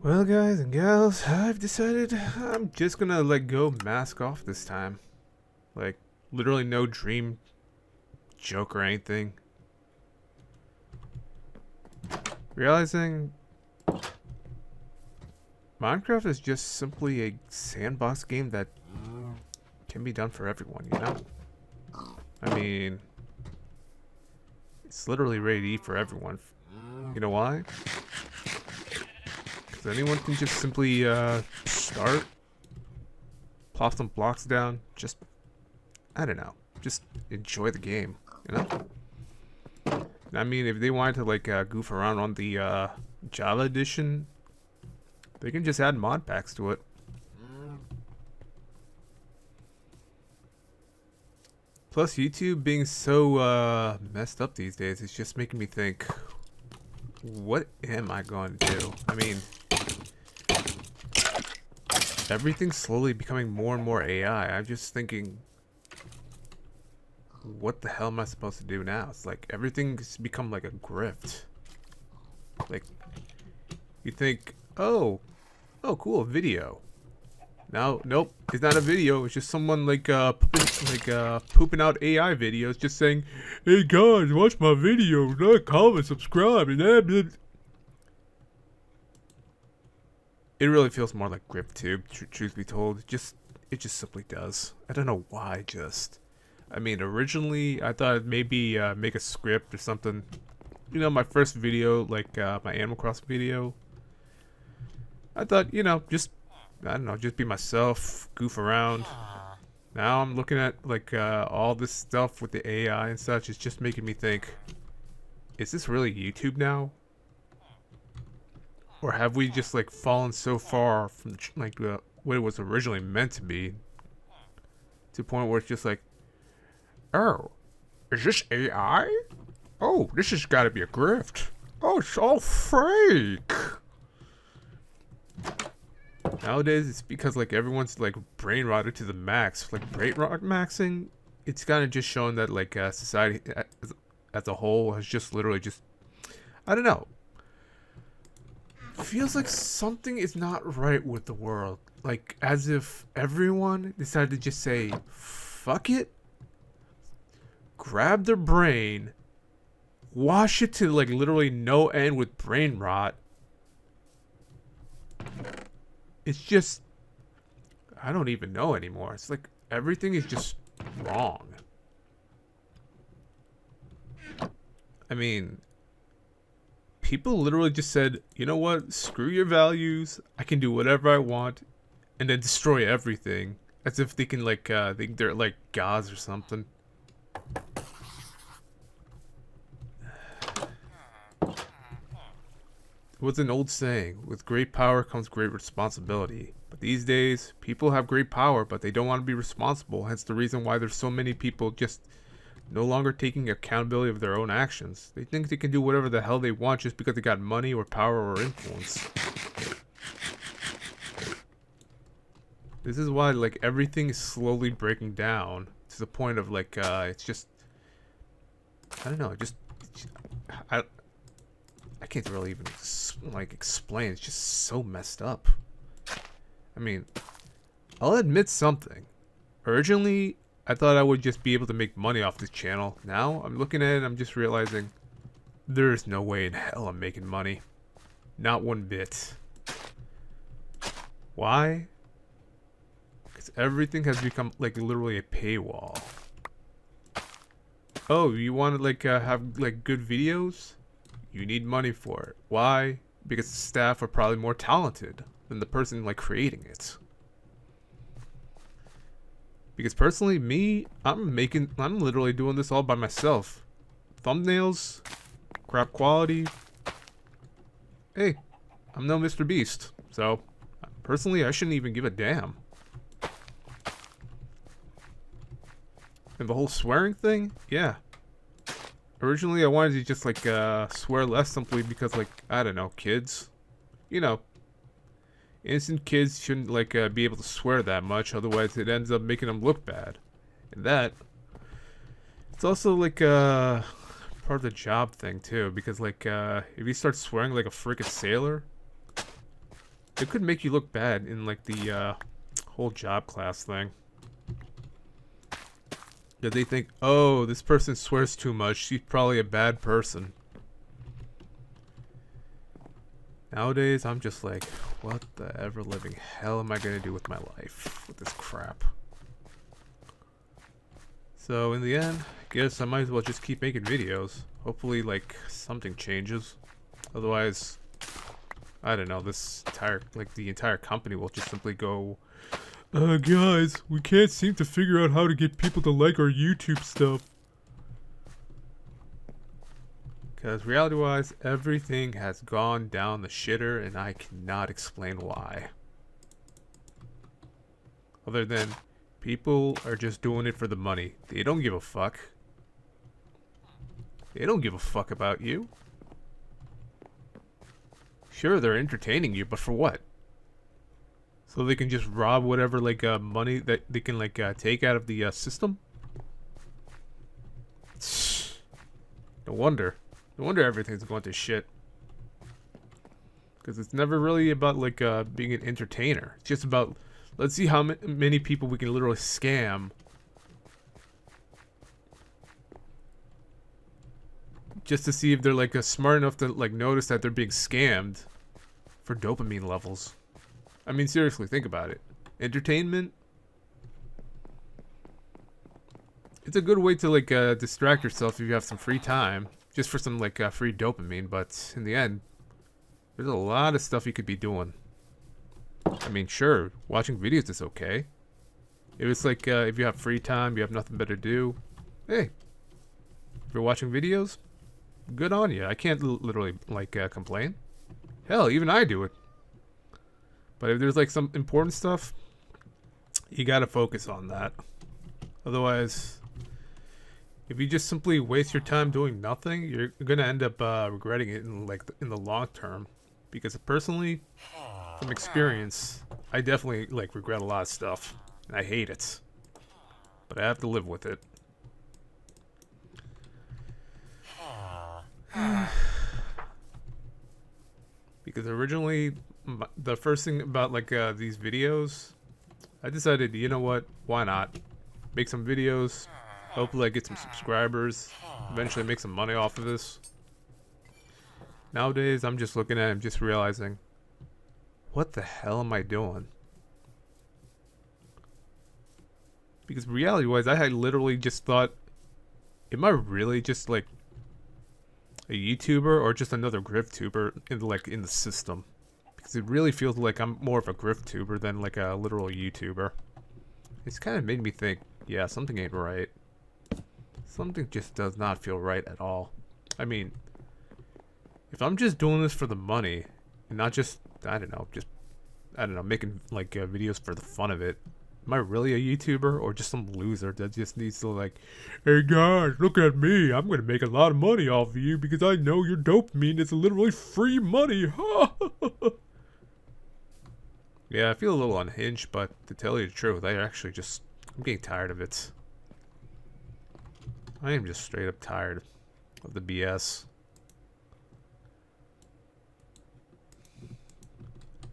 Well, guys and gals, I've decided I'm just gonna go mask off this time. Like, literally no dream joke or anything. Realizing Minecraft is just simply a sandbox game that can be done for everyone, you know? I mean, it's literally ready to eat for everyone. You know why? Because anyone can just simply start, plop some blocks down, just, I don't know, just enjoy the game, you know? I mean, if they wanted to goof around on the Java edition, they can just add mod packs to it. Plus, YouTube being so messed up these days is just making me think, what am I going to do? I mean, everything's slowly becoming more and more AI. I'm just thinking, what the hell am I supposed to do now? It's like everything's become like a grift. Like, you think, oh, cool, video. Now, nope, it's not a video. It's just someone pooping out AI videos, just saying, "Hey guys, watch my video, like, comment, subscribe," and blah, blah. It really feels more like GripTube, truth be told. It just simply does. I don't know why. I mean, originally I thought I'd maybe make a script or something. You know, my first video, my Animal Crossing video. I thought, just I don't know, just be myself, goof around. Now I'm looking at all this stuff with the AI and such. It's just making me think: is this really YouTube now, or have we just fallen so far from what it was originally meant to be, to the point where it's just like, oh, is this AI? Oh, this has got to be a grift. Oh, it's all fake. Nowadays, it's because everyone's brain rotted to the max. Brain rot maxing, it's kind of just shown that society as a whole has just literally just, I don't know. Feels like something is not right with the world. Like as if everyone decided to just say, fuck it, grab their brain, wash it to literally no end with brain rot. It's just, I don't even know anymore. It's like everything is just wrong. I mean, people literally just said, you know what, screw your values, I can do whatever I want, and then destroy everything. As if they can think they're like gods or something. What's an old saying? With great power comes great responsibility. But these days, people have great power, but they don't want to be responsible. Hence the reason why there's so many people just no longer taking accountability of their own actions. They think they can do whatever the hell they want just because they got money or power or influence. This is why everything is slowly breaking down to the point of it's just, I don't know, I can't really even explain. It's just so messed up. I mean, I'll admit something. Originally, I thought I would just be able to make money off this channel. Now, I'm looking at it and I'm just realizing there is no way in hell I'm making money. Not one bit. Why? Because everything has become literally a paywall. Oh, you want to have good videos? You need money for it. Why? Because the staff are probably more talented than the person creating it. Because personally, I'm literally doing this all by myself. Thumbnails, crap quality. Hey, I'm no Mr. Beast, so personally, I shouldn't even give a damn. And the whole swearing thing, yeah. Originally, I wanted to just swear less simply because I don't know, kids. You know, innocent kids shouldn't be able to swear that much, otherwise it ends up making them look bad. And that, it's also part of the job thing too, because if you start swearing like a freaking sailor, it could make you look bad in like the whole job class thing. That they think, oh, this person swears too much, she's probably a bad person. Nowadays, I'm just like, what the ever living hell am I gonna do with my life with this crap? So in the end, I guess I might as well just keep making videos. Hopefully, like, something changes. Otherwise, I don't know, the entire company will just simply go, guys, we can't seem to figure out how to get people to like our YouTube stuff. Because reality-wise, everything has gone down the shitter, and I cannot explain why. Other than, people are just doing it for the money. They don't give a fuck. They don't give a fuck about you. Sure, they're entertaining you, but for what? So they can just rob whatever, like, money that they can, like, take out of the, system? No wonder. No wonder everything's going to shit. Because it's never really about, like, being an entertainer. It's just about, let's see how many people we can literally scam. Just to see if they're, like, smart enough to, like, notice that they're being scammed for dopamine levels. I mean, seriously, think about it. Entertainment? It's a good way to, like, distract yourself if you have some free time. Just for some, like, free dopamine, but in the end, there's a lot of stuff you could be doing. I mean, sure, watching videos is okay. If it's like, if you have free time, you have nothing better to do, hey, if you're watching videos, good on you. I can't literally, like, complain. Hell, even I do it. But if there's, like, some important stuff, you gotta focus on that. Otherwise, if you just simply waste your time doing nothing, you're gonna end up regretting it in the long term. Because personally, from experience, I definitely like regret a lot of stuff, and I hate it. But I have to live with it. Because originally, the first thing about like these videos, I decided, you know what? Why not? Make some videos. Hopefully I get some subscribers. Eventually make some money off of this. Nowadays, I'm just looking at it and just realizing, what the hell am I doing? Because reality-wise, I had literally just thought, am I really just like a YouTuber or just another GriftTuber in the system? Because it really feels like I'm more of a GriftTuber than like a literal YouTuber. It's kind of made me think, yeah, something ain't right. Something just does not feel right at all. I mean, if I'm just doing this for the money and not just, I don't know, making like videos for the fun of it, am I really a YouTuber or just some loser that just needs to like, hey guys, look at me, I'm gonna make a lot of money off of you because I know your dopamine is literally free money. Yeah, I feel a little unhinged, but to tell you the truth, I'm getting tired of it. I am just straight up tired of the BS.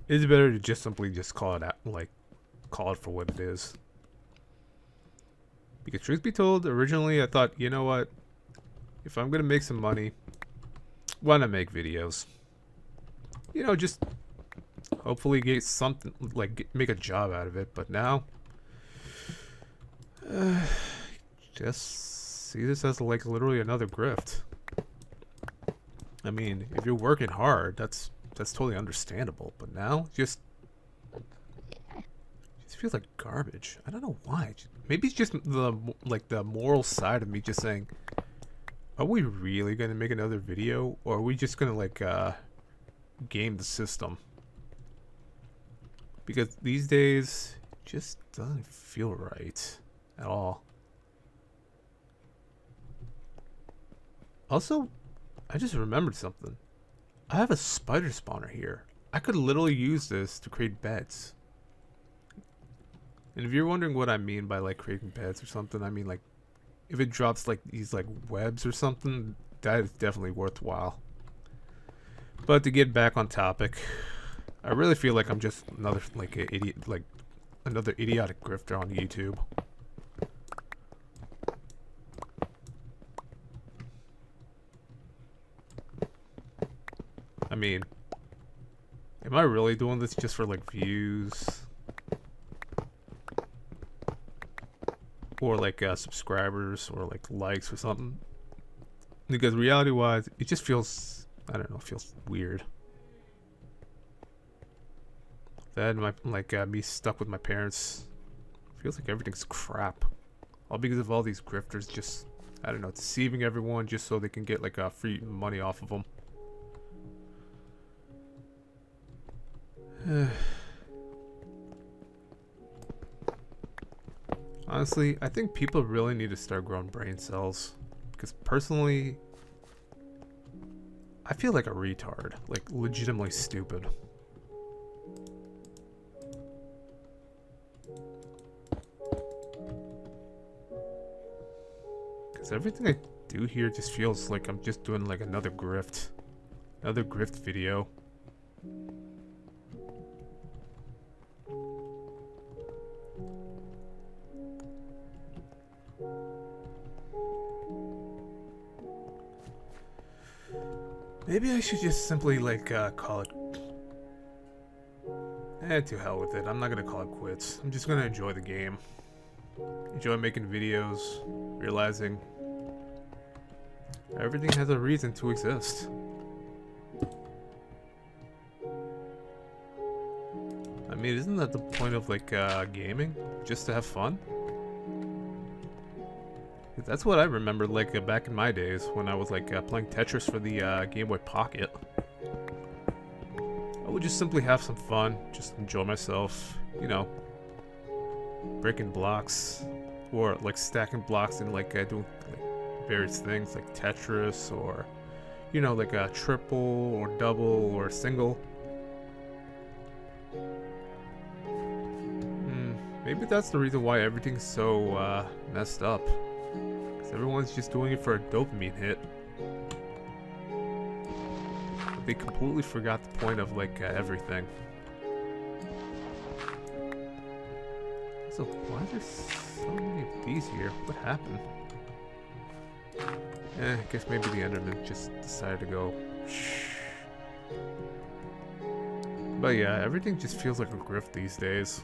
It's better to just simply just call it out, like, call it for what it is. Because truth be told, originally I thought, you know what? If I'm gonna make some money, why not make videos? You know, just hopefully get something, like, make a job out of it. But now, just see this as like literally another grift. I mean, if you're working hard, that's totally understandable. But now, just feels like garbage. I don't know why. Maybe it's just the moral side of me just saying, are we really gonna make another video, or are we just gonna like game the system? Because these days, it just doesn't feel right at all. Also, I just remembered something. I have a spider spawner here. I could literally use this to create beds. And if you're wondering what I mean by like creating beds or something, I mean like if it drops like these like webs or something, that is definitely worthwhile. But to get back on topic, I really feel like I'm just another like a idiot, like another idiotic grifter on YouTube. I mean, am I really doing this just for like views? Or like subscribers or like likes or something? Because reality wise, it just feels, I don't know, it feels weird. That and my, like me stuck with my parents. Feels like everything's crap. All because of all these grifters just, I don't know, deceiving everyone just so they can get like free money off of them. Honestly, I think people really need to start growing brain cells. Because personally, I feel like a retard. Like, legitimately stupid. Because everything I do here just feels like I'm just doing like another grift. Another grift video. Maybe I should just simply like call it. To hell with it. I'm not gonna call it quits. I'm just gonna enjoy the game. Enjoy making videos, realizing everything has a reason to exist. I mean, isn't that the point of like gaming? Just to have fun? That's what I remember like back in my days when I was like playing Tetris for the Game Boy Pocket. I would just simply have some fun, just enjoy myself, you know, breaking blocks or like stacking blocks and like doing like, various things like Tetris or, you know, like a triple or double or single. Maybe that's the reason why everything's so messed up. Everyone's just doing it for a dopamine hit. They completely forgot the point of like everything. So why are there so many of these here? What happened? I guess maybe the Enderman just decided to go. Shh. But yeah, everything just feels like a grift these days.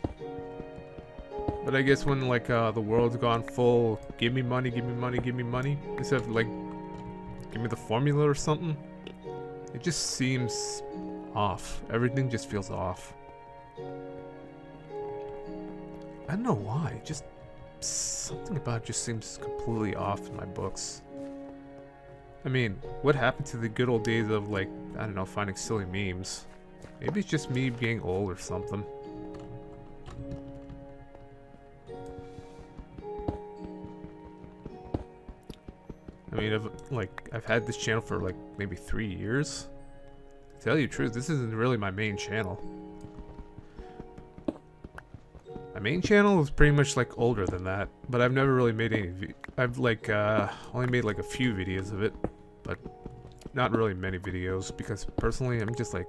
But I guess when like the world's gone full, give me money, give me money, give me money, instead of like, give me the formula or something, it just seems off. Everything just feels off. I don't know why, just something about it just seems completely off in my books. I mean, what happened to the good old days of like, I don't know, finding silly memes? Maybe it's just me being old or something. I mean, I've had this channel for like maybe 3 years. To tell you the truth, this isn't really my main channel. My main channel is pretty much like older than that, but I've never really made any. I've like only made like a few videos of it, but not really many videos because personally, I'm just like,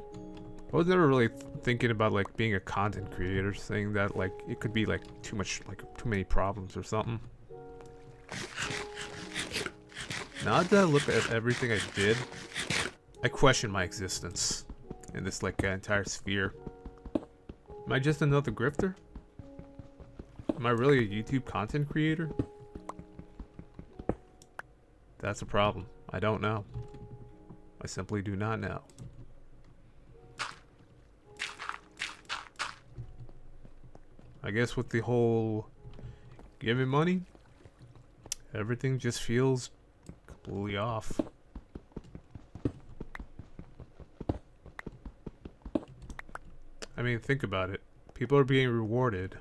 I was never really thinking about like being a content creator, saying that like it could be like too much, like too many problems or something. Now that I look at everything I did, I question my existence in this like entire sphere. Am I just another grifter? Am I really a YouTube content creator? That's a problem. I don't know. I simply do not know. I guess with the whole give me money, everything just feels completely off. I mean, think about it. People are being rewarded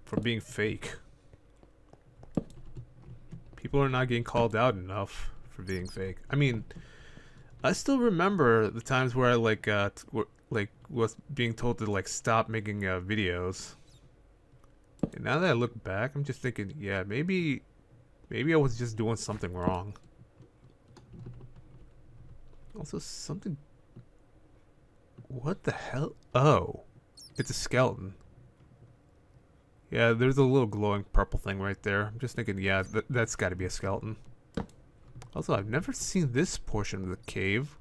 for being fake. People are not getting called out enough for being fake. I mean, I still remember the times where I was being told to like stop making videos. And now that I look back, I'm just thinking, yeah, maybe I was just doing something wrong. Also, something What the hell? Oh, it's a skeleton. Yeah, there's a little glowing purple thing right there. I'm just thinking, yeah, that's got to be a skeleton. Also, I've never seen this portion of the cave.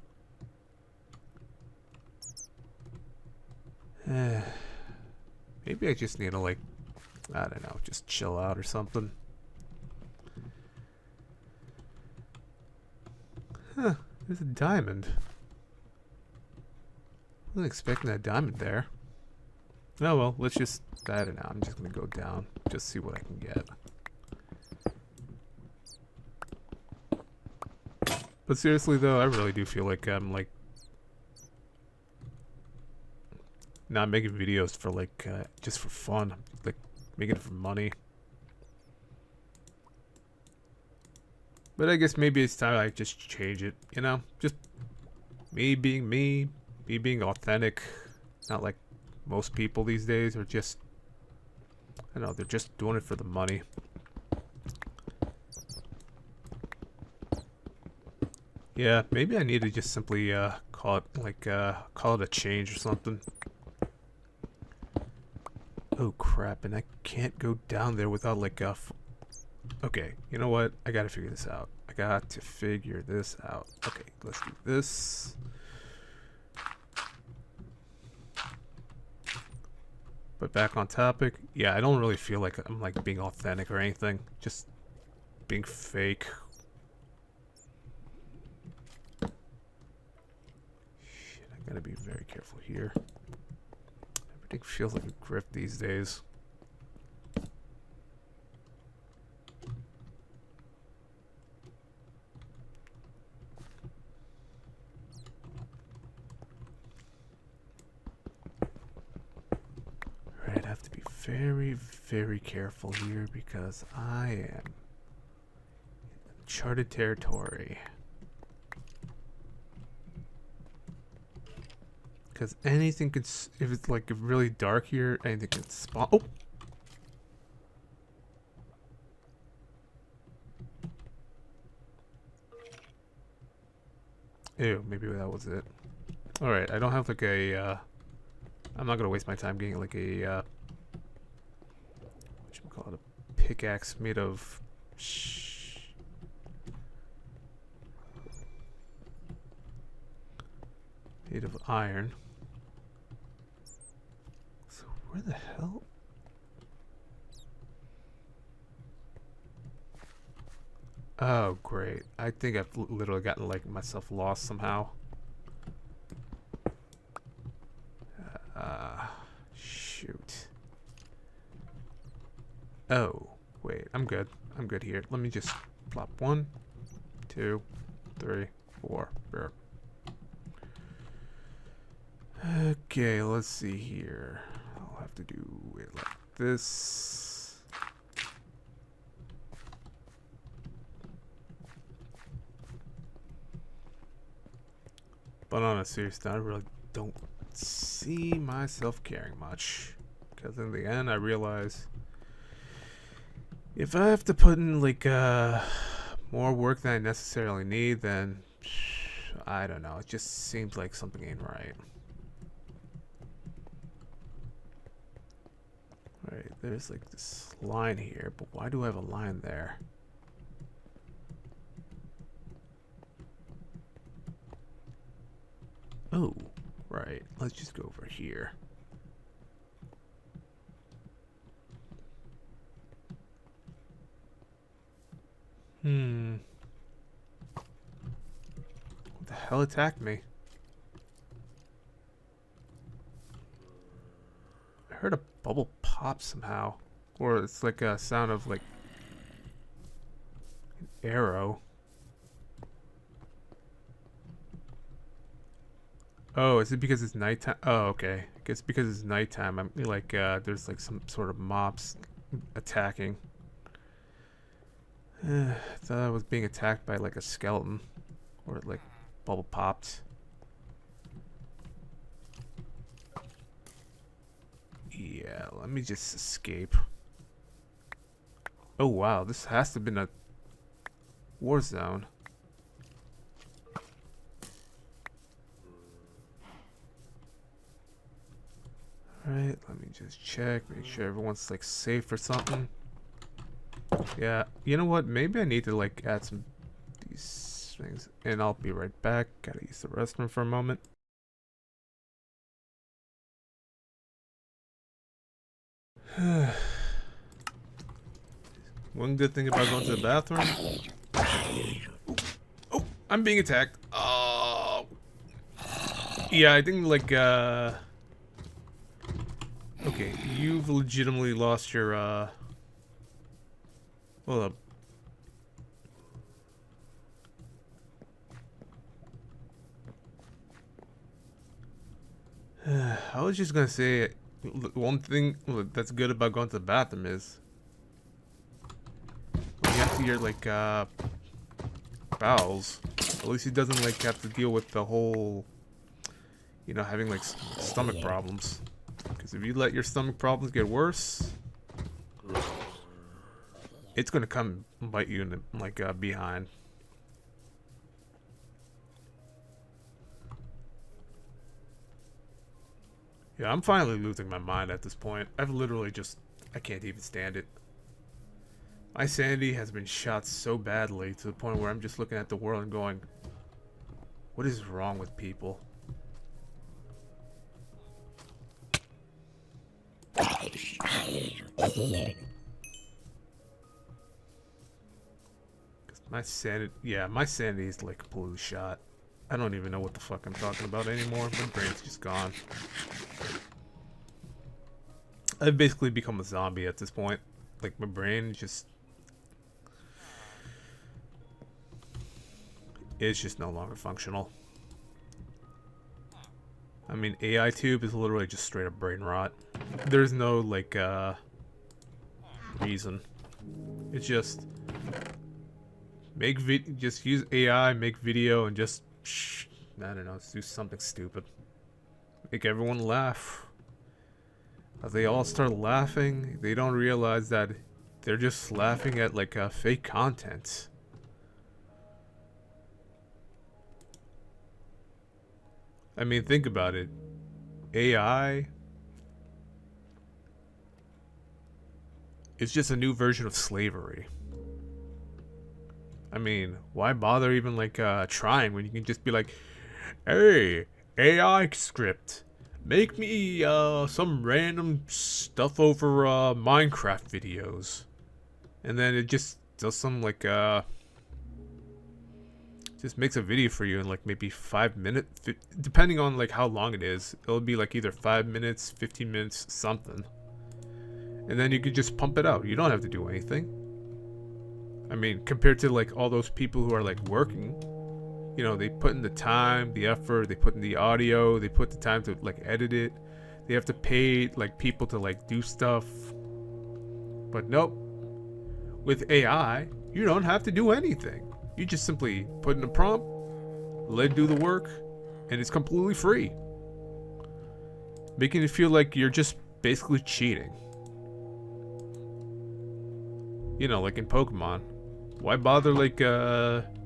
Maybe I just need to, like, I don't know, just chill out or something. Huh, there's a diamond. I wasn't expecting that diamond there. Oh well, let's just, I don't know, I'm just gonna go down, just see what I can get. But seriously though, I really do feel like I'm like not making videos for like just for fun, like making it for money. But I guess maybe it's time I just change it, you know? Just me, me being authentic, not like most people these days are just, I don't know, they're just doing it for the money. Yeah, maybe I need to just simply call it a change or something. Oh crap, and I can't go down there without like okay, you know what? I gotta figure this out. I got to figure this out. Okay, let's do this. But back on topic, yeah, I don't really feel like I'm like being authentic or anything. Just being fake. Shit, I gotta be very careful here. Everything feels like a grift these days. Right, I have to be very, very careful here because I am in uncharted territory. Because anything could, if it's like really dark here, anything can spawn. Oh! Ew, maybe that was it. Alright, I don't have like a, I'm not gonna waste my time getting like a, whatchamacallit, a pickaxe made of, made of iron. So where the hell? Oh, great. I think I've literally gotten like myself lost somehow. Shoot. Oh, wait. I'm good. I'm good here. Let me just plop 1, 2, 3, 4. Burp. Okay, let's see here. I'll have to do it like this. But on a serious note, I really don't see myself caring much. Because in the end, I realize if I have to put in like more work than I necessarily need, then I don't know. It just seems like something ain't right. Right, there's like this line here, but why do I have a line there? Oh, right. Let's just go over here. What the hell attacked me? I heard a bubble pop somehow. Or it's like a sound of like an arrow. Oh, is it because it's nighttime? Oh, okay. I guess because it's nighttime, I'm like, there's like some sort of mobs attacking. I thought I was being attacked by like a skeleton. Or like bubble popped. Yeah, let me just escape. Oh wow, this has to have been a war zone. Alright, let me just check, make sure everyone's like safe or something. Yeah, you know what? Maybe I need to like add some these things, and I'll be right back. Gotta use the restroom for a moment. One good thing about going to the bathroom. Oh, I'm being attacked. Oh. Yeah, I think like okay, you've legitimately lost your hold up. I was just gonna say, one thing that's good about going to the bathroom is when you have to your like bowels. At least he doesn't like have to deal with the whole, you know, having like stomach problems. Because if you let your stomach problems get worse, it's gonna come bite you in the like behind. Yeah, I'm finally losing my mind at this point. I've literally just, I can't even stand it. My sanity has been shot so badly to the point where I'm just looking at the world and going, what is wrong with people? My sanity, yeah, my sanity is like completely shot. I don't even know what the fuck I'm talking about anymore. My brain's just gone. I've basically become a zombie at this point. Like, my brain just... it's just no longer functional. I mean, AI tube is literally just straight up brain rot. There's no, like, reason. It's just... just use AI, make video, and just... I don't know, let's do something stupid. Make everyone laugh. As they all start laughing, they don't realize that they're just laughing at like fake content. I mean, think about it. AI is just a new version of slavery. I mean, why bother even like trying when you can just be like, hey, AI script, make me some random stuff over Minecraft videos. And then it just does some like just makes a video for you in like maybe 5 minutes, depending on like how long it is. It'll be like either 5 minutes, 15 minutes, something. And then you could just pump it out. You don't have to do anything. I mean, compared to like all those people who are like working, you know, they put in the time, the effort, they put in the audio, they put the time to like edit it. They have to pay like people to like do stuff. But nope. With AI, you don't have to do anything. You just simply put in a prompt, let it do the work, and it's completely free. Making it feel like you're just basically cheating. You know, like in Pokemon. Why bother like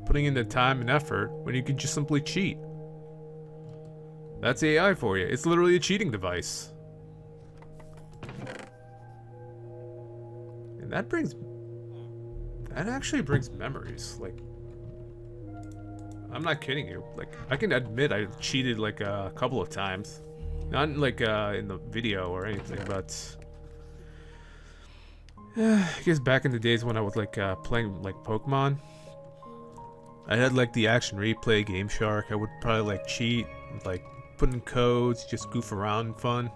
putting in the time and effort when you can just simply cheat? That's AI for you. It's literally a cheating device. And that actually brings memories. Like, I'm not kidding you. Like, I can admit I cheated like a couple of times. Not like in the video or anything, but I guess back in the days when I was like playing like Pokemon, I had like the Action Replay, Game Shark. I would probably like cheat, like put in codes, just goof around and fun.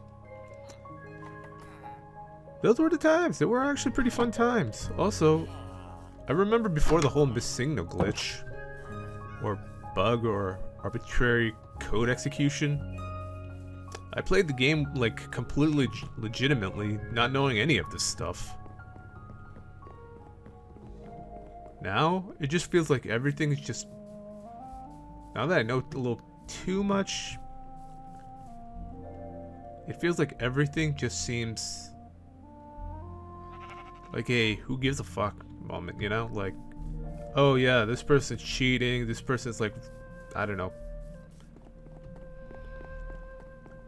Those were the times. They were actually pretty fun times. Also, I remember before the whole miss signal glitch, or bug, or arbitrary code execution, I played the game like completely legitimately, not knowing any of this stuff. Now, it just feels like everything is just... now that I know a little too much, it feels like everything just seems like a who gives a fuck moment, you know? Like, oh yeah, this person's cheating, this person's like, I don't know.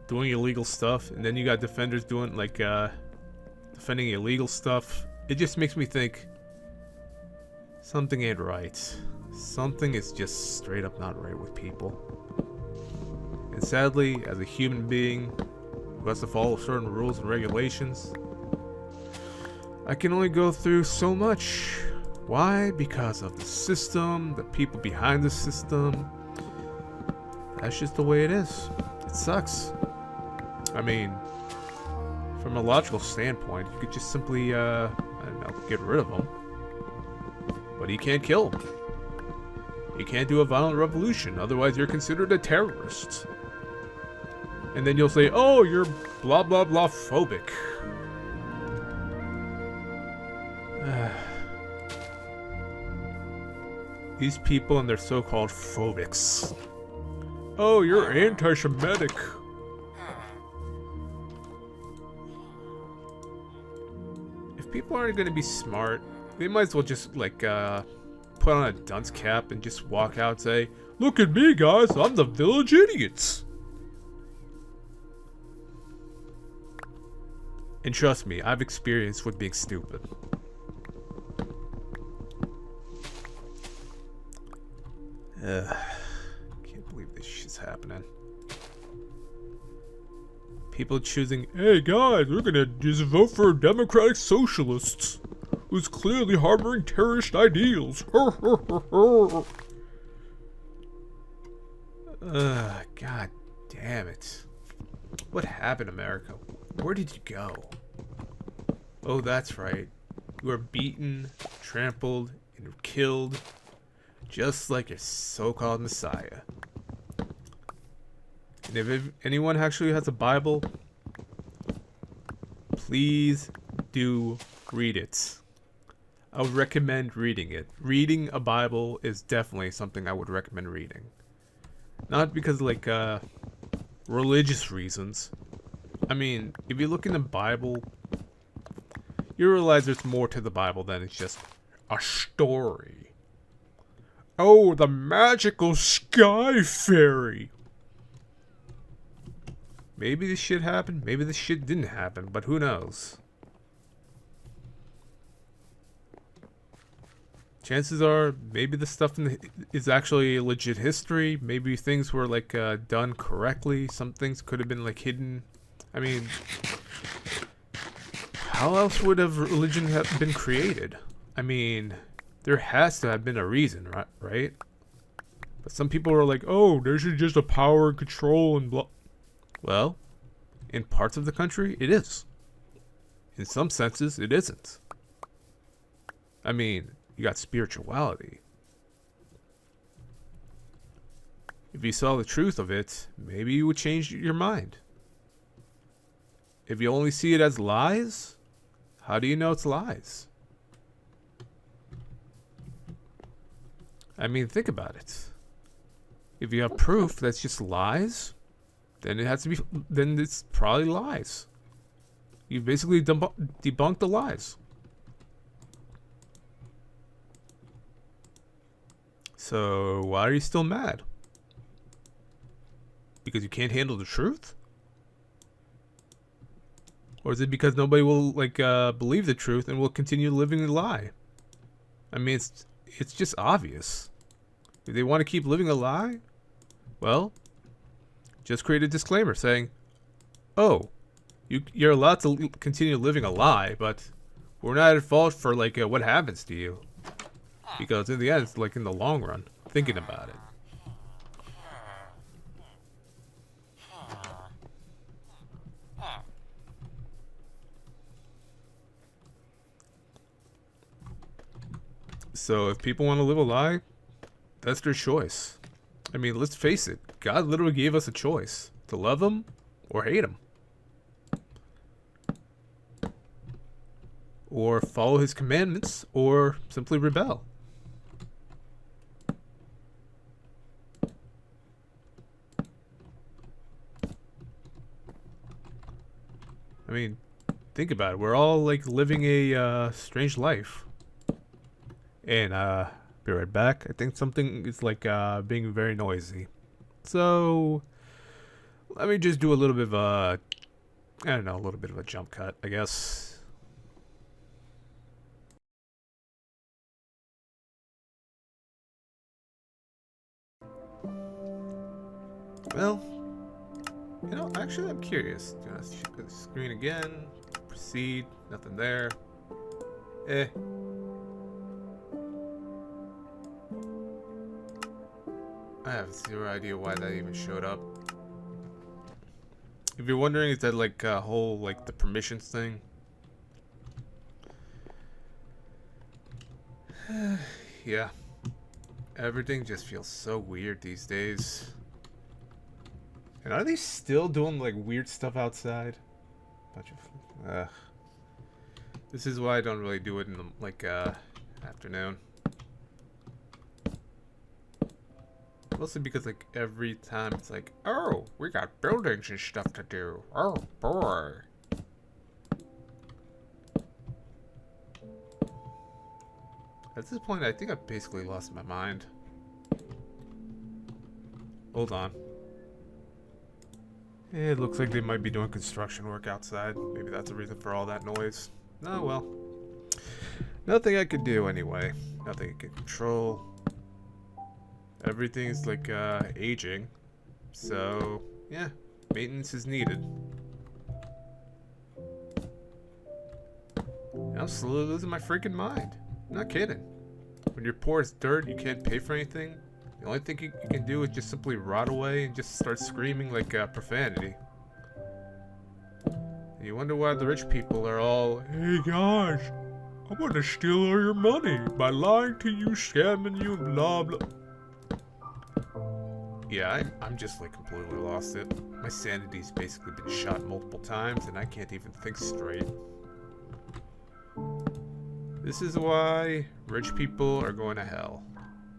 doing illegal stuff, and then you got defenders doing like defending illegal stuff. It just makes me think something ain't right. Something is just straight up not right with people. And sadly, as a human being who has to follow certain rules and regulations, I can only go through so much. Why? Because of the system, the people behind the system. That's just the way it is. It sucks. I mean, from a logical standpoint, you could just simply, I don't know, get rid of them. But you can't kill them. You can't do a violent revolution, otherwise you're considered a terrorist. And then you'll say, oh, you're blah blah blah phobic. These people and their so-called phobics. Oh, you're anti-Semitic. If people aren't gonna be smart, they might as well just like put on a dunce cap and just walk out and say, look at me guys, I'm the village idiots. And trust me, I've experienced with being stupid. Can't believe this shit's happening. People choosing, hey guys, we're gonna just vote for democratic socialists who's clearly harboring terrorist ideals. God damn it. What happened, America? Where did you go? Oh, that's right. You were beaten, trampled, and killed, just like your so-called messiah. And if anyone actually has a Bible, please do read it. I would recommend reading it. Reading a Bible is definitely something I would recommend reading. Not because like religious reasons. I mean, if you look in the Bible, you realize there's more to the Bible than it's just a story. Oh, the magical sky fairy. Maybe this shit happened, maybe this shit didn't happen, but who knows? Chances are, maybe the stuff is actually legit history. Maybe things were like done correctly. Some things could have been like hidden. I mean, how else would have religion have been created? I mean, there has to have been a reason, right? But some people are like, oh, there's just a power and control and blah. Well, in parts of the country, it is. In some senses, it isn't. I mean, you got spirituality. If you saw the truth of it, maybe you would change your mind. If you only see it as lies, how do you know it's lies? I mean, think about it. If you have proof that's just lies, then it has to be. Then it's probably lies. You basically debunked the lies. So why are you still mad? Because you can't handle the truth? Or is it because nobody will like believe the truth and will continue living a lie? I mean, it's just obvious. If they want to keep living a lie, well, just create a disclaimer saying, "Oh, you're allowed to continue living a lie, but we're not at fault for like what happens to you." Because in the end, it's like in the long run, thinking about it. So if people want to live a lie, that's their choice. I mean, let's face it. God literally gave us a choice to love him or hate him. Or follow his commandments or simply rebel. I mean, think about it. We're all like living a strange life. And be right back. I think something is like being very noisy. So Let me just do a little bit of a, I don't know, a little bit of a jump cut, I guess. Well, you know, actually, I'm curious. Do I check the screen again? Proceed. Nothing there. Eh. I have zero idea why that even showed up. If you're wondering, is that like a whole, like, the permissions thing? Yeah. Everything just feels so weird these days. And are they still doing, like, weird stuff outside? Bunch of... This is why I don't really do it in the, like, afternoon. Mostly because, like, every time it's like, oh, we got buildings and stuff to do. Oh, boy. At this point, I think I've basically lost my mind. Hold on. It looks like they might be doing construction work outside. Maybe that's the reason for all that noise. Oh, well. Nothing I could do anyway. Nothing I could control. Everything's like aging, so yeah, maintenance is needed. And I'm slowly losing my freaking mind. I'm not kidding. When you're poor as dirt, you can't pay for anything. The only thing you can do is just simply rot away and just start screaming like profanity. And you wonder why the rich people are all, hey guys, I'm gonna steal all your money by lying to you, scamming you, blah blah. Yeah, I'm just like completely lost it. My sanity's basically been shot multiple times and I can't even think straight. This is why rich people are going to hell.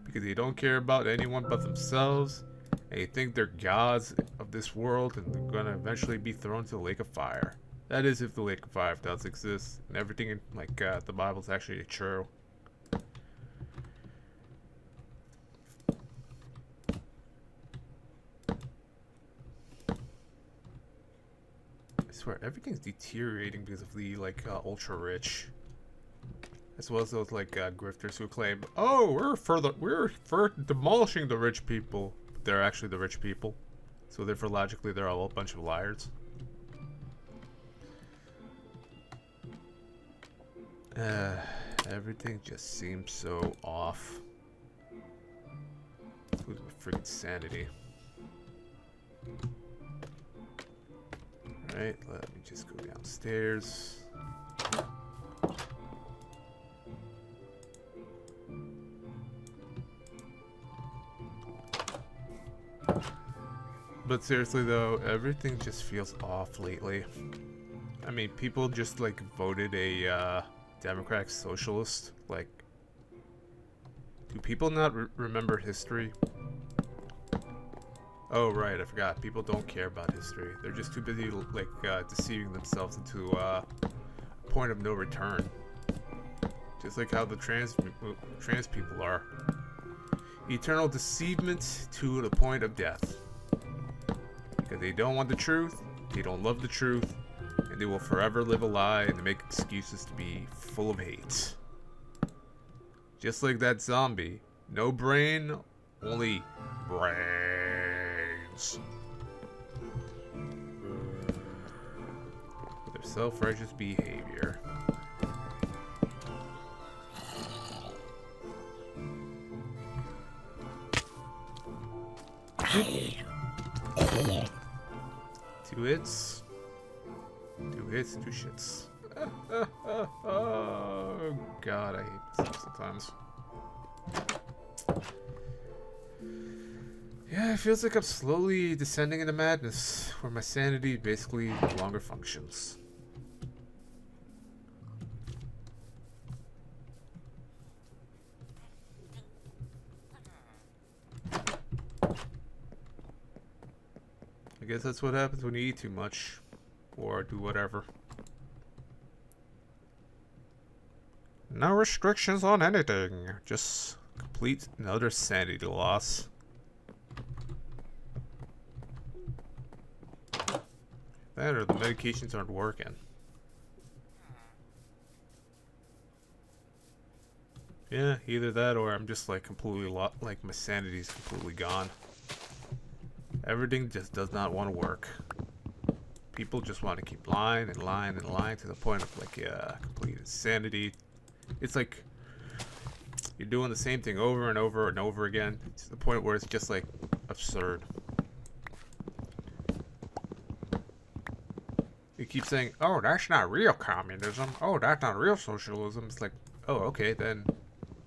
Because they don't care about anyone but themselves, and they think they're gods of this world and they're going to eventually be thrown to the lake of fire. That is if the lake of fire does exist and everything in like the Bible's actually true. I swear, everything's deteriorating because of the, like, ultra-rich. As well as those, like, grifters who claim, oh, we're for demolishing the rich people. But they're actually the rich people. So therefore, logically, they're all a bunch of liars. Everything just seems so off. Losing my freaking sanity. Alright, let me just go downstairs. But seriously though, everything just feels off lately. I mean, people just like voted a Democratic Socialist. Like, do people not remember history? Oh right, I forgot. People don't care about history. They're just too busy like deceiving themselves into a point of no return. Just like how the trans people are. Eternal deceivement to the point of death. Because they don't want the truth, they don't love the truth, and they will forever live a lie and make excuses to be full of hate. Just like that zombie. No brain, only brains. With their self-righteous behavior. Two hits. Two hits, two shits. Oh god, I hate this sometimes. Yeah, it feels like I'm slowly descending into madness, where my sanity basically no longer functions. I guess that's what happens when you eat too much, or do whatever. No restrictions on anything, just complete another sanity loss. That or the medications aren't working. Yeah, either that or I'm just like completely like my sanity's completely gone. Everything just does not want to work. People just want to keep lying and lying and lying to the point of like complete insanity. It's like you're doing the same thing over and over and over again to the point where it's just like absurd. You keep saying, "Oh, that's not real communism. Oh, that's not real socialism." It's like, oh, okay, then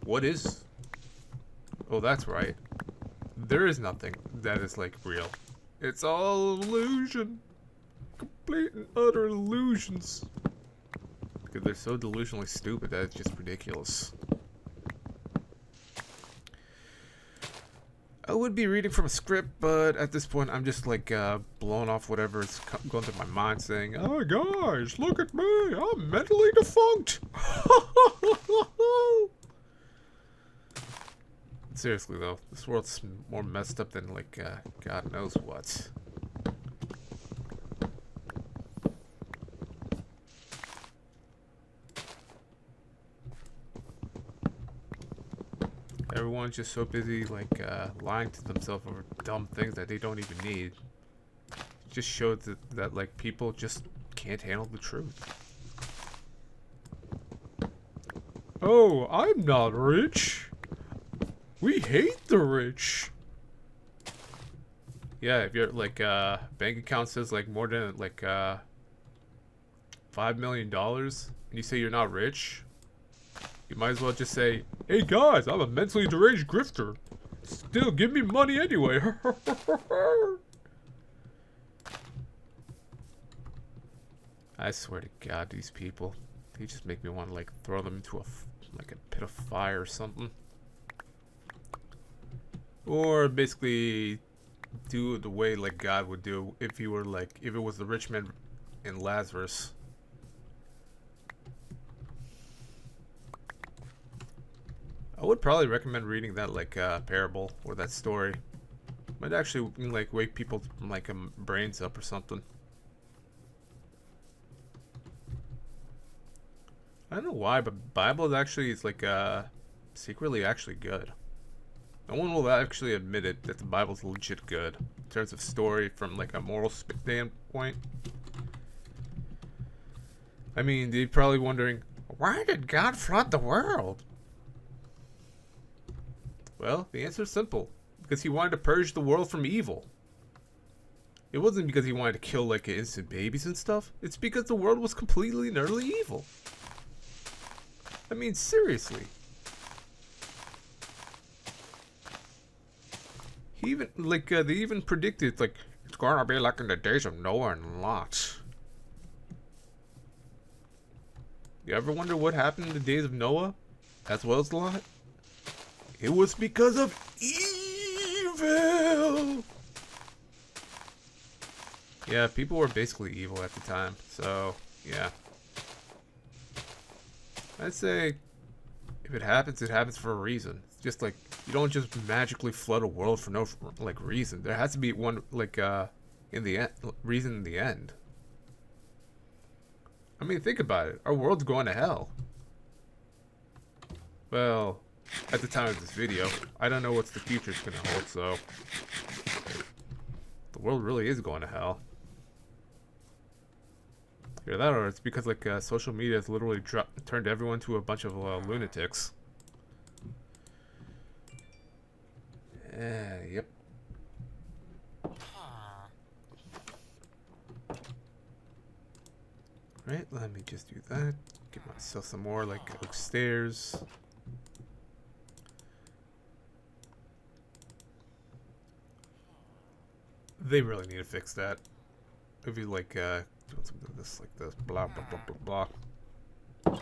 what is? Oh, that's right. There is nothing that is like real. It's all illusion. Complete and utter illusions. Because they're so delusionally stupid that it's just ridiculous. I would be reading from a script, but at this point I'm just like blowing off whatever is going through my mind saying, "Oh guys, look at me, I'm mentally defunct." Seriously though, this world's more messed up than like God knows what. Everyone's just so busy like lying to themselves over dumb things that they don't even need. It just shows that like people just can't handle the truth. Oh, I'm not rich. We hate the rich. Yeah, if your like bank account says like more than like $5 million and you say you're not rich, you might as well just say, "Hey guys, I'm a mentally deranged grifter. Still, give me money anyway." I swear to God, these people, they just make me want to like throw them into like a pit of fire or something. Or basically do the way like God would do if he were like, if it was the rich man in Lazarus. I would probably recommend reading that like parable or that story. Might actually like wake people like brains up or something. I don't know why, but Bible is actually like secretly actually good. No one will actually admit it that the Bible's legit good in terms of story from like a moral standpoint. I mean, they're probably wondering, why did God flood the world? Well, the answer is simple. Because he wanted to purge the world from evil. It wasn't because he wanted to kill like innocent babies and stuff. It's because the world was completely and utterly evil. I mean, seriously. He even, like, they even predicted, like, it's gonna be like in the days of Noah and Lot. You ever wonder what happened in the days of Noah, as well as Lot? It was because of evil! Yeah, people were basically evil at the time, so, yeah. I'd say, if it happens for a reason. It's just like, you don't just magically flood a world for no, like, reason. There has to be one, like, in the end, reason in the end. I mean, think about it. Our world's going to hell. Well, at the time of this video, I don't know what the future's gonna hold, so the world really is going to hell. Either that or it's because like social media has literally turned everyone to a bunch of lunatics. Yep. Right, let me just do that. Get myself some more like upstairs. They really need to fix that. If you like doing something this like this, blah blah blah blah blah.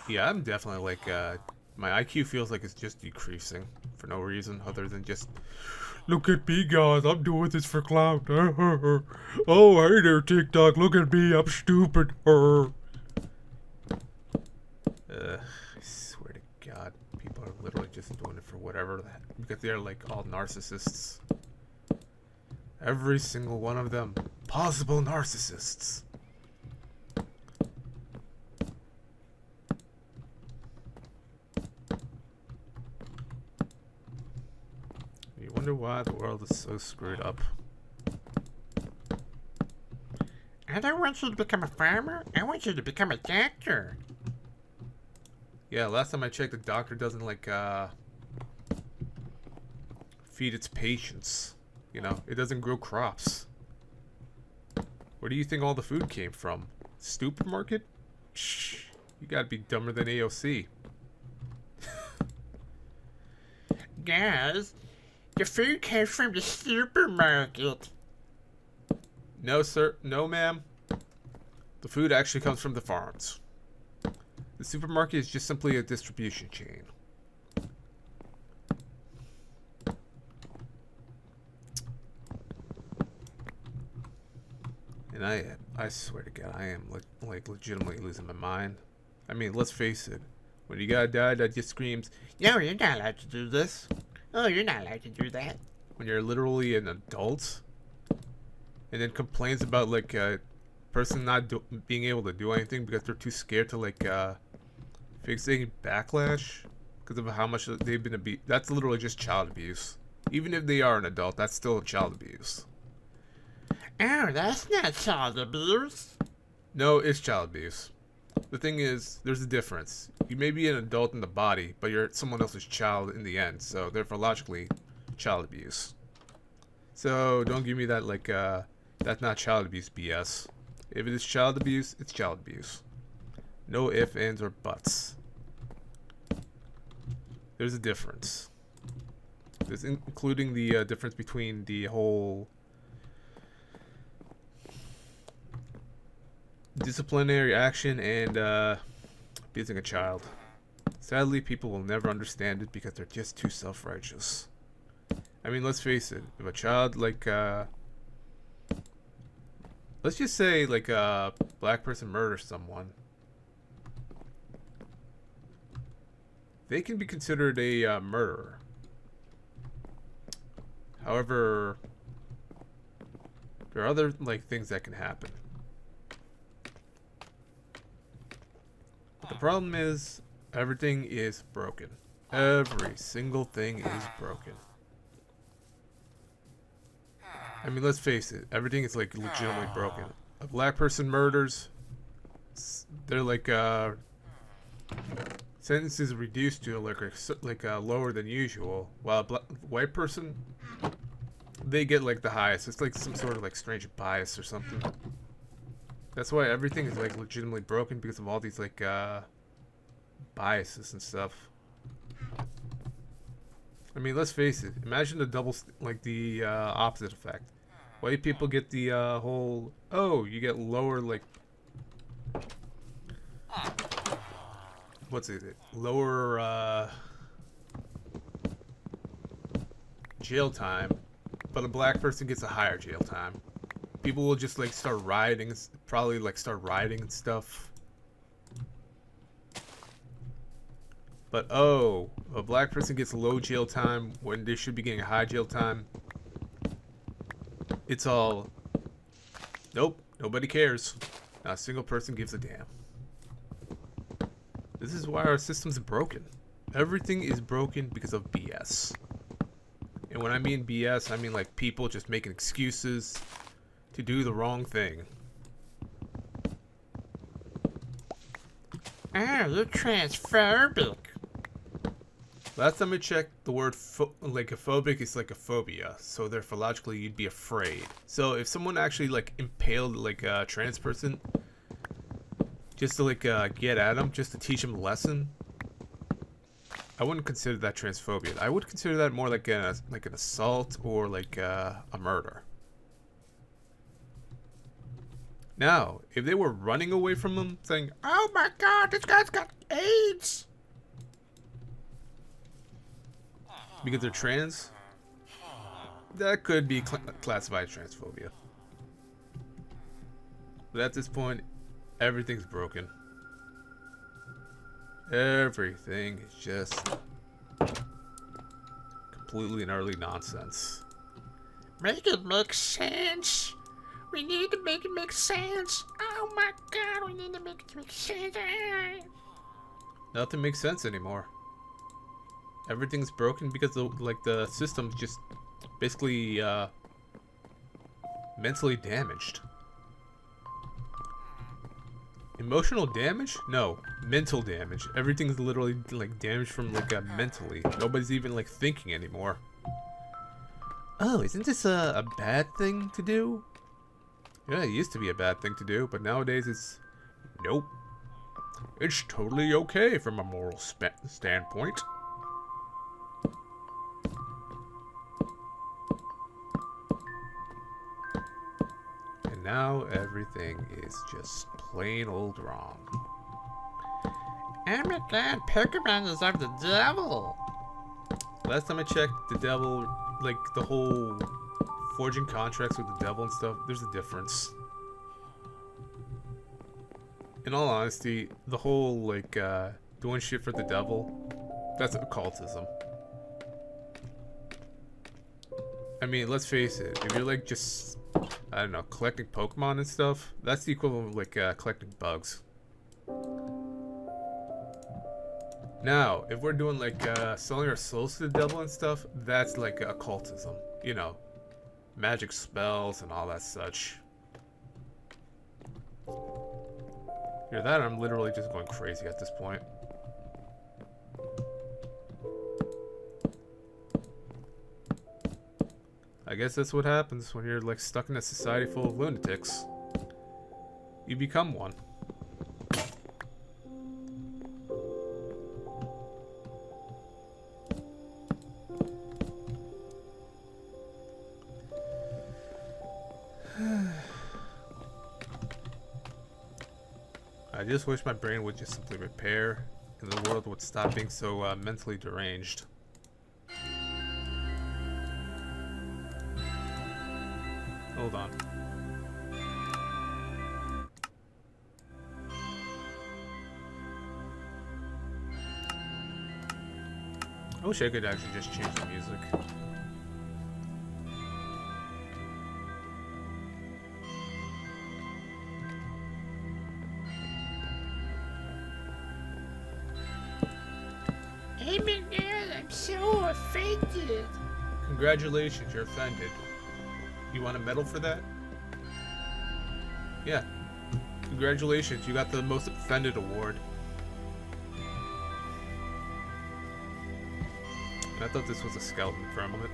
Yeah, I'm definitely like my IQ feels like it's just decreasing for no reason other than just look at me guys, I'm doing this for clout. Oh hey there TikTok, look at me, I'm stupid. I swear to God, people are literally just doing it for whatever because they're like all narcissists. Every single one of them. Possible narcissists. You wonder why the world is so screwed up. I don't want you to become a farmer. I want you to become a doctor. Yeah, last time I checked, the doctor doesn't like feed its patients. You know, it doesn't grow crops. Where do you think all the food came from? Supermarket? Shh, you gotta be dumber than AOC. Guys, the food comes from the supermarket. No, sir. No, ma'am. The food actually comes from the farms. The supermarket is just simply a distribution chain. And I swear to God, I am like legitimately losing my mind. I mean, let's face it. When you got a dad that just screams, No, you're not allowed to do this. Oh, you're not allowed to do that. when you're literally an adult, and then complains about like a person not being able to do anything because they're too scared to like fix any backlash because of how much they've been abused. That's literally just child abuse. Even if they are an adult, that's still child abuse. Oh, that's not child abuse. No, it's child abuse. The thing is, there's a difference. You may be an adult in the body, but you're someone else's child in the end, so therefore logically, child abuse. So don't give me that like that's not child abuse BS. If it is child abuse, it's child abuse. No ifs, ands, or buts. There's a difference. There's including the difference between the whole disciplinary action and abusing a child. Sadly, people will never understand it because they're just too self-righteous. I mean, let's face it. If a child, like, let's just say, like, a black person murders someone, they can be considered a murderer. However, there are other, like, things that can happen. The problem is, everything is broken. Every single thing is broken. I mean, let's face it. Everything is like legitimately broken. A black person murders, they're like sentences reduced to like lower than usual. While a white person, they get like the highest. It's like some sort of like strange bias or something. That's why everything is like legitimately broken because of all these like biases and stuff. I mean, let's face it. Imagine the like the opposite effect. White people get the whole, oh, you get lower like, what's it? Lower jail time, but a black person gets a higher jail time. People will just like start rioting, probably like start rioting and stuff. But oh, a black person gets low jail time when they should be getting a high jail time. It's all, nope, nobody cares. Not a single person gives a damn. This is why our system's broken. Everything is broken because of BS. And when I mean BS, I mean like people just making excuses to do the wrong thing. Oh, you're transphobic. Last time I checked, the word like a phobic is like a phobia, so therefore logically you'd be afraid. So if someone actually like impaled like a trans person, just to like get at them, just to teach them a lesson, I wouldn't consider that transphobia. I would consider that more like an assault or like a murder. Now, if they were running away from them, saying, Oh my god, this guy's got AIDS. because they're trans, that could be classified as transphobia. But at this point, everything's broken. Everything is just completely and utterly nonsense. Make it make sense. We need to make it make sense. Oh my god, we need to make it make sense. Nothing makes sense anymore. Everything's broken because the system's just basically mentally damaged. Emotional damage? No, mental damage. Everything's literally like damaged from like mentally. Nobody's even like thinking anymore. Oh, isn't this a bad thing to do? Yeah, it used to be a bad thing to do, but nowadays it's nope. It's totally okay from a moral standpoint. And now everything is just plain old wrong. Oh my god, Pokemon is of the devil. Last time I checked, the devil, like the whole forging contracts with the devil and stuff, there's a difference. In all honesty, the whole like doing shit for the devil, that's occultism. I mean, let's face it, if you're like just, I don't know, collecting Pokemon and stuff, that's the equivalent of like collecting bugs. Now, if we're doing like selling our souls to the devil and stuff, that's like occultism. You know, magic spells and all that such. Hear that? I'm literally just going crazy at this point. I guess that's what happens when you're like stuck in a society full of lunatics. You become one. I just wish my brain would just simply repair and the world would stop being so mentally deranged. Hold on. I wish I could actually just change the music. Oh my god, I'm so offended. Congratulations, you're offended. You want a medal for that? Yeah. Congratulations, you got the most offended award. I thought this was a skeleton for a moment.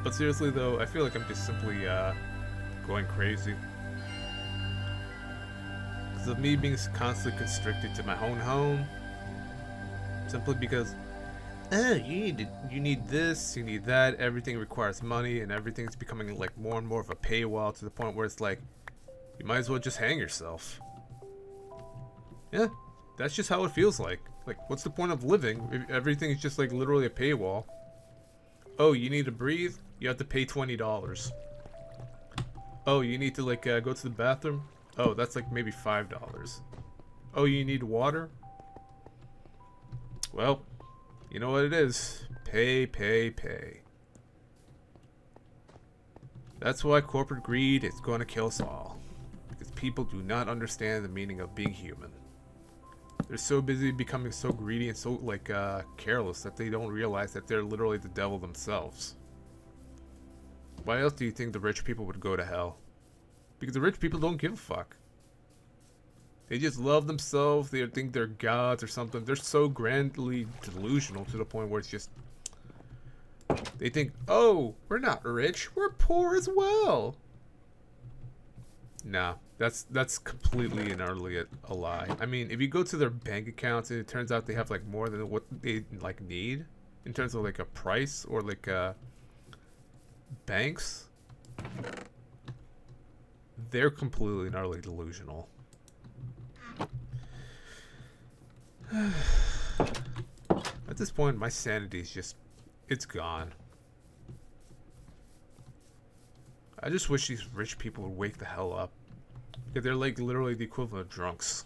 But seriously though, I feel like I'm just simply going crazy. Because of me being constantly constricted to my own home. Simply because, oh, you need this, you need that, everything requires money, and everything's becoming like more and more of a paywall to the point where it's like, you might as well just hang yourself. Yeah, that's just how it feels like. Like, what's the point of living if everything is just like literally a paywall? Oh, you need to breathe? You have to pay $20. Oh, you need to like go to the bathroom? Oh, that's like maybe $5. Oh, you need water? Well, you know what it is. Pay, pay, pay. That's why corporate greed is going to kill us all. Because people do not understand the meaning of being human. They're so busy becoming so greedy and so like careless that they don't realize that they're literally the devil themselves. Why else do you think the rich people would go to hell? Because the rich people don't give a fuck. They just love themselves. They think they're gods or something. They're so grandly delusional to the point where it's just... They think, oh, we're not rich. We're poor as well. Nah, that's completely and utterly a lie. I mean, if you go to their bank accounts and it turns out they have like more than what they like need in terms of like a price or like banks, they're completely and utterly delusional. At this point, my sanity is just, it's gone. I just wish these rich people would wake the hell up. Because they're like literally the equivalent of drunks.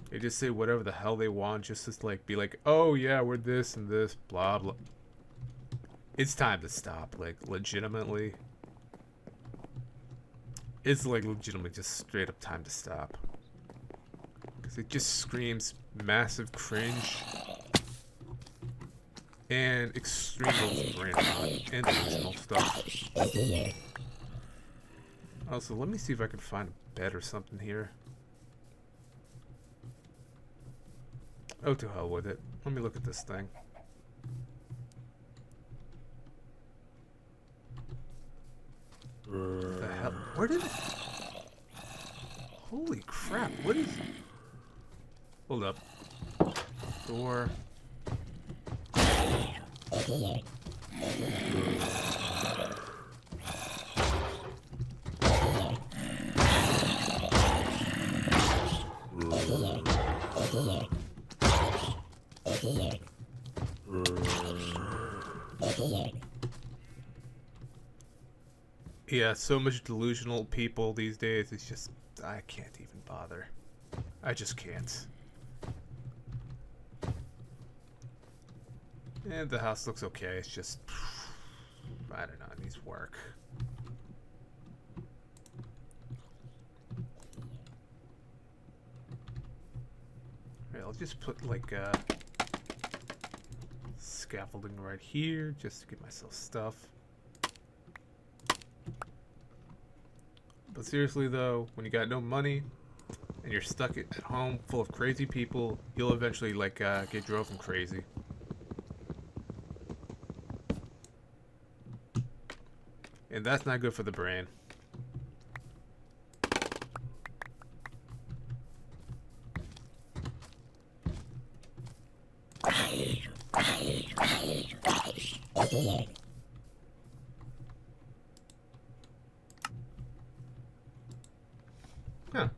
They just say whatever the hell they want, just to like be like, oh yeah, we're this and this, blah blah. It's time to stop, like legitimately. It's like legitimately just straight up time to stop. Because it just screams massive cringe and extreme brain rot and delusional stuff. Also, let me see if I can find a bed or something here. Oh, to hell with it. Let me look at this thing. What the hell? Where did it... Holy crap, what is... Hold up. Door. Yeah, so much delusional people these days. It's just, I can't even bother. I just can't. And the house looks okay. It's just, I don't know, it needs work. Alright, I'll just put like scaffolding right here just to give myself stuff. But seriously though, when you got no money and you're stuck at home full of crazy people, you'll eventually like get driven crazy. And that's not good for the brain. Huh.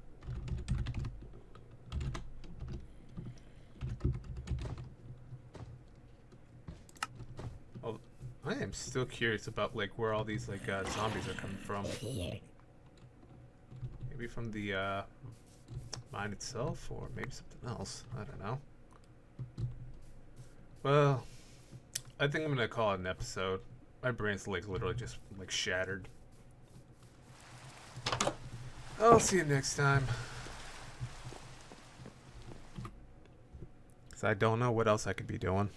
Oh, I am still curious about like where all these like zombies are coming from. Maybe from the mine itself, or maybe something else. I don't know. Well, I think I'm gonna call it an episode. My brain's like literally just like shattered. I'll see you next time. 'Cause I don't know what else I could be doing.